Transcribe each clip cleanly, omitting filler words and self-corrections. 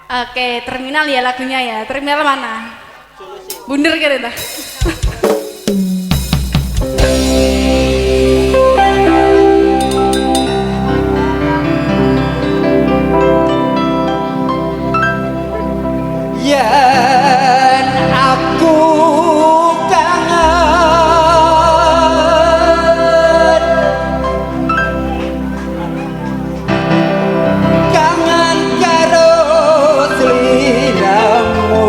Oke, terminal ya lagunya ya. Terminal mana? Bunder kira dah. Yen aku kangen karo sliramu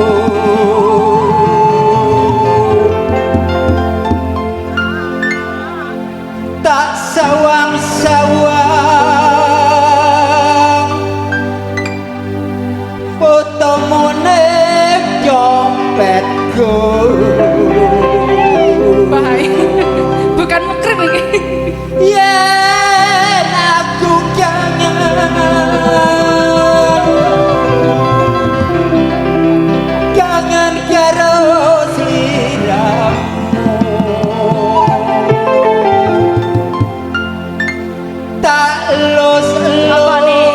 tak sawang-sawang fotomu ning dompetku. Bahaya. Bukan mukrib ini. Yen aku kangen karo sliramu tak Apa nih?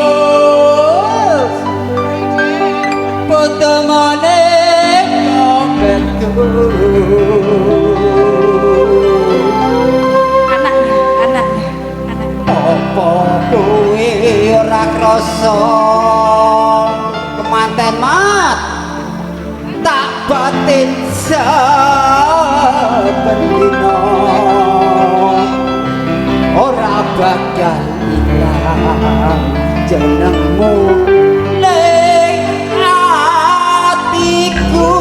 fotomu ning dompetku. Anaknya. Apa kuwi ora krasa kemanten mat tak batin saben dina ora bakal ilang jenengmu ning atiku.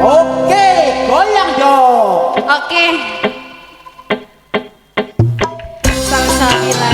Oke, goyang dong. Oke. Salsabila.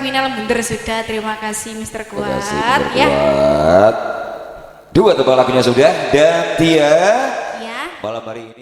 terminal Bunder sudah. Terima kasih Mr. Terima Kuat kasih, Mr. ya. Kuat. Dua tebak lagunya sudah dan Tia Ya. malam hari ini